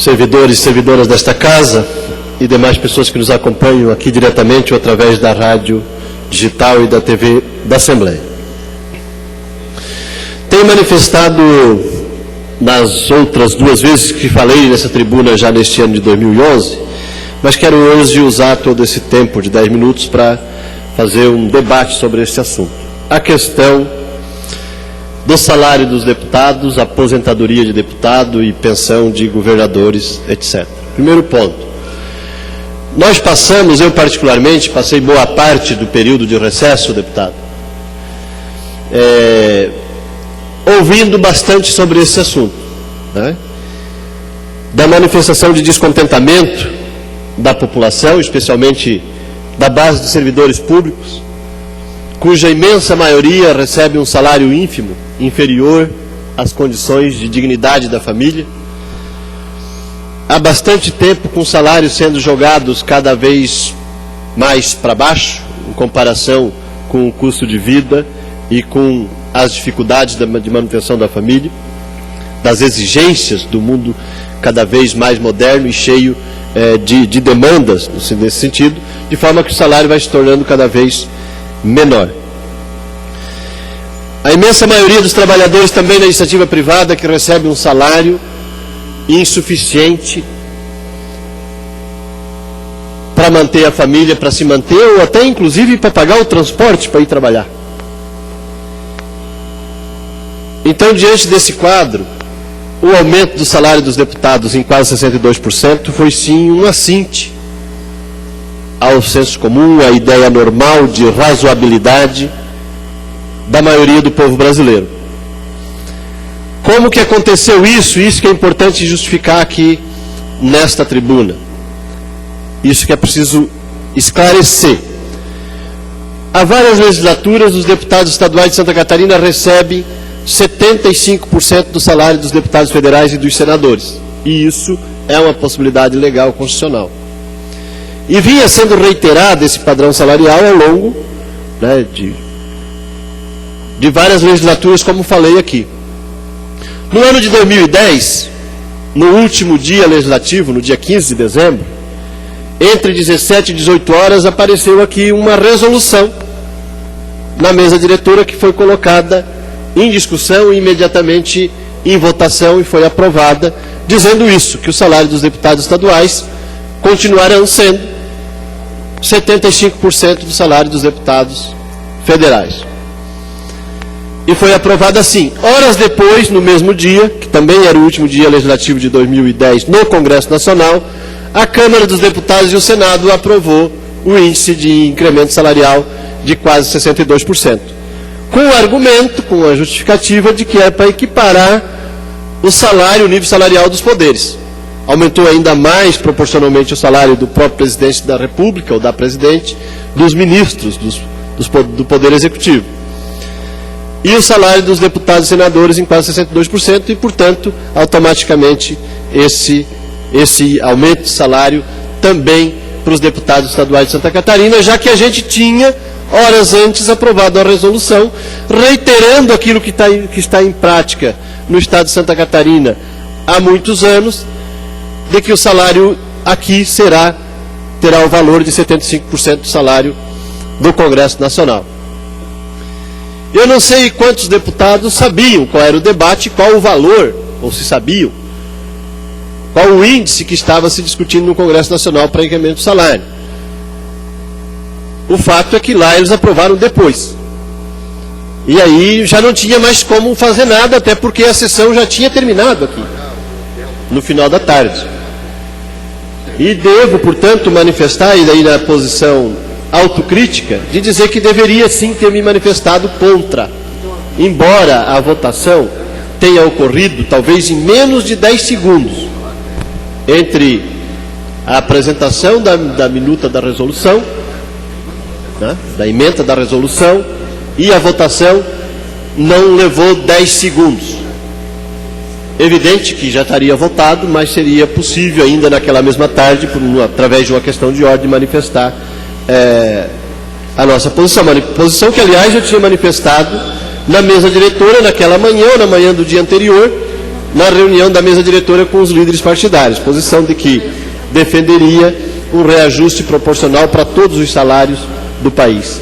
servidores e servidoras desta casa e demais pessoas que nos acompanham aqui diretamente ou através da rádio digital e da TV da Assembleia. Tenho manifestado nas outras duas vezes que falei nessa tribuna já neste ano de 2011, mas quero hoje usar todo esse tempo de 10 minutos para fazer um debate sobre este assunto. A questão do salário dos deputados, aposentadoria de deputado e pensão de governadores, etc. Primeiro ponto. Nós passamos, eu particularmente, passei boa parte do período de recesso, deputado, ouvindo bastante sobre esse assunto, né? Da manifestação de descontentamento da população, especialmente da base de servidores públicos, cuja imensa maioria recebe um salário ínfimo, inferior às condições de dignidade da família. Há bastante tempo com salários sendo jogados cada vez mais para baixo, em comparação com o custo de vida e com as dificuldades de manutenção da família, das exigências do mundo cada vez mais moderno e cheio de demandas nesse sentido, de forma que o salário vai se tornando cada vez menor. A imensa maioria dos trabalhadores também na iniciativa privada que recebe um salário insuficiente para manter a família, para se manter ou até inclusive para pagar o transporte para ir trabalhar. Então, diante desse quadro, o aumento do salário dos deputados em quase 62% foi sim um assinte ao senso comum, à ideia normal de razoabilidade da maioria do povo brasileiro. Como que aconteceu isso? Isso que é importante justificar aqui nesta tribuna. Isso que é preciso esclarecer. Há várias legislaturas, os deputados estaduais de Santa Catarina recebem 75% do salário dos deputados federais e dos senadores. E isso é uma possibilidade legal constitucional. E vinha sendo reiterado esse padrão salarial ao longo, né, de várias legislaturas, como falei aqui. No ano de 2010, no último dia legislativo, no dia 15 de dezembro, entre 17 e 18 horas, apareceu aqui uma resolução na mesa diretora que foi colocada em discussão e imediatamente em votação e foi aprovada, dizendo isso, que o salário dos deputados estaduais continuarão sendo 75% do salário dos deputados federais. E foi aprovado assim. Horas depois, no mesmo dia, que também era o último dia legislativo de 2010 no Congresso Nacional, a Câmara dos Deputados e o Senado aprovou o índice de incremento salarial de quase 62%. Com o argumento, com a justificativa de que é para equiparar o salário, o nível salarial dos poderes. Aumentou ainda mais proporcionalmente o salário do próprio presidente da República, ou da presidente, dos ministros do Poder Executivo. E o salário dos deputados e senadores em quase 62%, e, portanto, automaticamente esse aumento de salário também para os deputados estaduais de Santa Catarina, já que a gente tinha, horas antes, aprovado a resolução, reiterando aquilo que está em prática no estado de Santa Catarina há muitos anos, de que o salário aqui terá o valor de 75% do salário do Congresso Nacional. Eu não sei quantos deputados sabiam qual era o debate, qual o valor, ou se sabiam, qual o índice que estava se discutindo no Congresso Nacional para incremento do salário. O fato é que lá eles aprovaram depois. E aí já não tinha mais como fazer nada, até porque a sessão já tinha terminado aqui, no final da tarde. E devo, portanto, manifestar, e daí na posição autocrítica, de dizer que deveria sim ter me manifestado contra, embora a votação tenha ocorrido talvez em menos de 10 segundos entre a apresentação da minuta da resolução, né, da ementa da resolução, e a votação não levou 10 segundos. Evidente que já estaria votado, mas seria possível ainda naquela mesma tarde, através de uma questão de ordem, manifestar a nossa posição. Posição que, aliás, eu tinha manifestado na mesa diretora naquela manhã, ou na manhã do dia anterior, na reunião da mesa diretora com os líderes partidários, posição de que defenderia um reajuste proporcional para todos os salários do país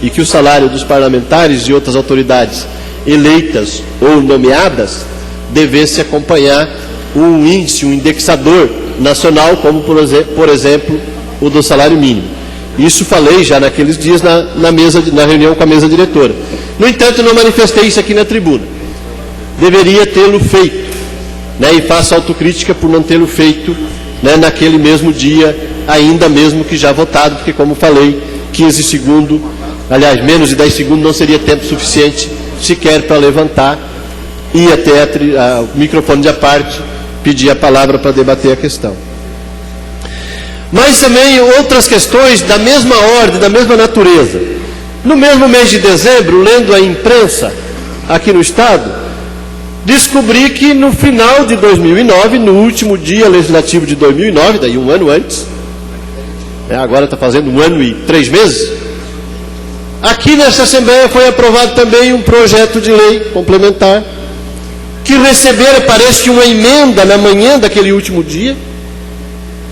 e que o salário dos parlamentares e outras autoridades eleitas ou nomeadas devesse acompanhar um índice, um indexador nacional, como por exemplo o do salário mínimo. Isso falei já naqueles dias na reunião com a mesa diretora. No entanto, não manifestei isso aqui na tribuna. Deveria tê-lo feito, né, e faço autocrítica por não tê-lo feito, né, naquele mesmo dia, ainda mesmo que já votado, porque, como falei, 15 segundos, aliás, menos de 10 segundos não seria tempo suficiente sequer para levantar e até o microfone de parte pedir a palavra para debater a questão. Mas também outras questões da mesma ordem, da mesma natureza. No mesmo mês de dezembro, lendo a imprensa aqui no Estado, descobri que no final de 2009, no último dia legislativo de 2009, daí um ano antes, agora está fazendo 1 ano e 3 meses, aqui nessa Assembleia foi aprovado também um projeto de lei complementar, que recebera, parece que uma emenda na manhã daquele último dia,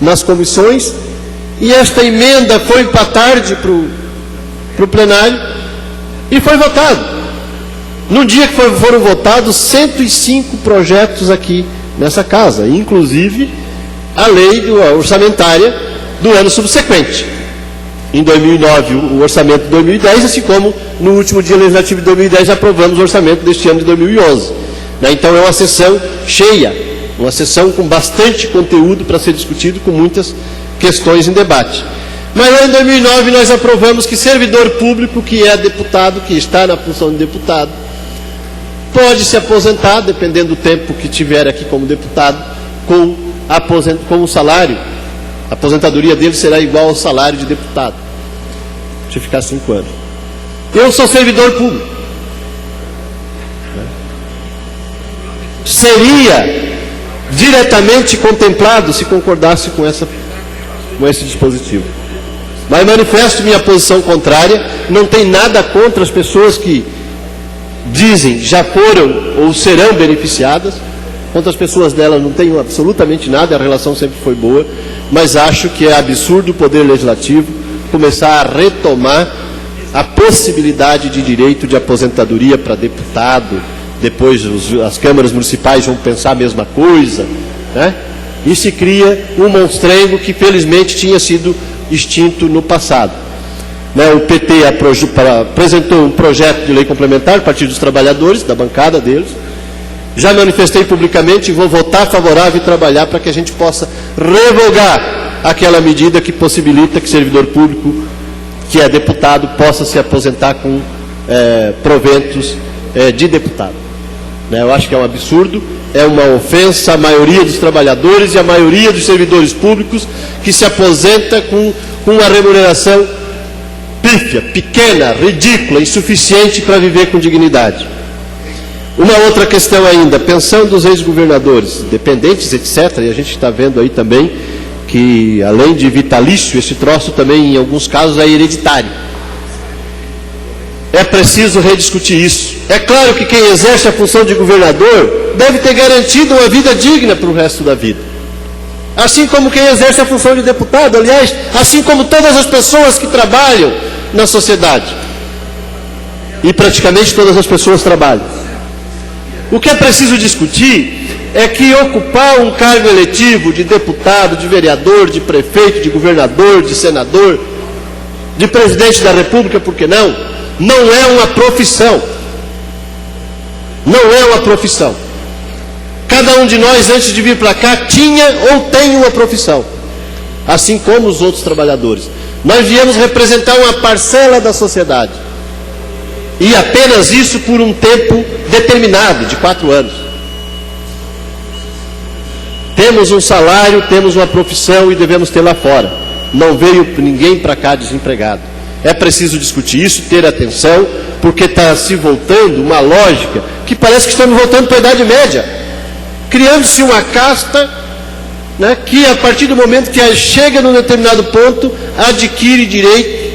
nas comissões, e esta emenda foi para tarde para o plenário, e foi votado. No dia que foram votados 105 projetos aqui nessa casa, inclusive a lei orçamentária do ano subsequente. Em 2009, o orçamento de 2010, assim como no último dia legislativo de 2010 aprovamos o orçamento deste ano de 2011. Então é uma sessão cheia, uma sessão com bastante conteúdo para ser discutido, com muitas questões em debate. Mas lá em 2009 nós aprovamos que servidor público que é deputado, que está na função de deputado, pode se aposentar, dependendo do tempo que tiver aqui como deputado, com o salário. A aposentadoria dele será igual ao salário de deputado. Deixa eu ficar 5 anos. Eu sou servidor público. Seria diretamente contemplado se concordasse com esse dispositivo. Mas manifesto minha posição contrária. Não tem nada contra as pessoas que dizem já foram ou serão beneficiadas. Contra as pessoas delas não tenho absolutamente nada, a relação sempre foi boa, mas acho que é absurdo o Poder Legislativo começar a retomar a possibilidade de direito de aposentadoria para deputado. Depois as câmaras municipais vão pensar a mesma coisa, né? E se cria um monstrengo que felizmente tinha sido extinto no passado. O PT apresentou um projeto de lei complementar, Partido dos Trabalhadores, da bancada deles. Já manifestei publicamente e vou votar favorável e trabalhar para que a gente possa revogar aquela medida que possibilita que servidor público, que é deputado, possa se aposentar com proventos de deputado. Eu acho que é um absurdo, é uma ofensa à maioria dos trabalhadores e à maioria dos servidores públicos que se aposenta com uma remuneração pífia, pequena, ridícula, insuficiente para viver com dignidade. Uma outra questão ainda, pensão dos ex-governadores, dependentes, etc., e a gente está vendo aí também que, além de vitalício, esse troço também, em alguns casos, é hereditário. É preciso rediscutir isso. É claro que quem exerce a função de governador deve ter garantido uma vida digna para o resto da vida. Assim como quem exerce a função de deputado, aliás, assim como todas as pessoas que trabalham na sociedade. E praticamente todas as pessoas trabalham. O que é preciso discutir é que ocupar um cargo eletivo de deputado, de vereador, de prefeito, de governador, de senador, de presidente da República, por que não? Não é uma profissão. Não é uma profissão. Cada um de nós, antes de vir para cá, tinha ou tem uma profissão. Assim como os outros trabalhadores. Nós viemos representar uma parcela da sociedade. E apenas isso por um tempo determinado, de 4 anos. Temos um salário, temos uma profissão e devemos ter lá fora. Não veio ninguém para cá desempregado. É preciso discutir isso, ter atenção, porque está se voltando uma lógica que parece que estamos voltando para a Idade Média. Criando-se uma casta, né, que a partir do momento que chega num determinado ponto, adquire direito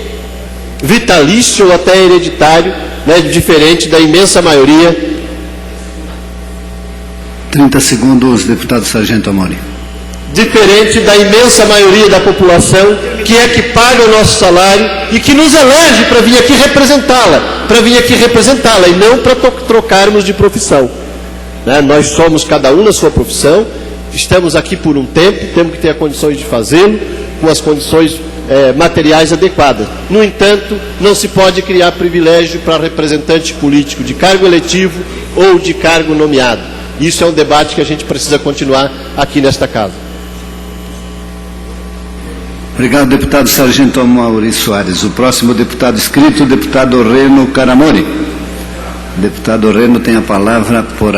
vitalício ou até hereditário, né, diferente da imensa maioria 30 segundos, deputado Sargento Amori. Diferente da imensa maioria da população, que é que paga o nosso salário e que nos elege para vir aqui representá-la, e não para trocarmos de profissão. Né? Nós somos cada um na sua profissão, estamos aqui por um tempo, temos que ter as condições de fazê-lo, com as condições materiais adequadas. No entanto, não se pode criar privilégio para representante político de cargo eletivo ou de cargo nomeado. Isso é um debate que a gente precisa continuar aqui nesta casa. Obrigado, deputado Sargento Amaury Soares. O próximo deputado inscrito, o deputado Reno Caramori. Deputado Reno tem a palavra por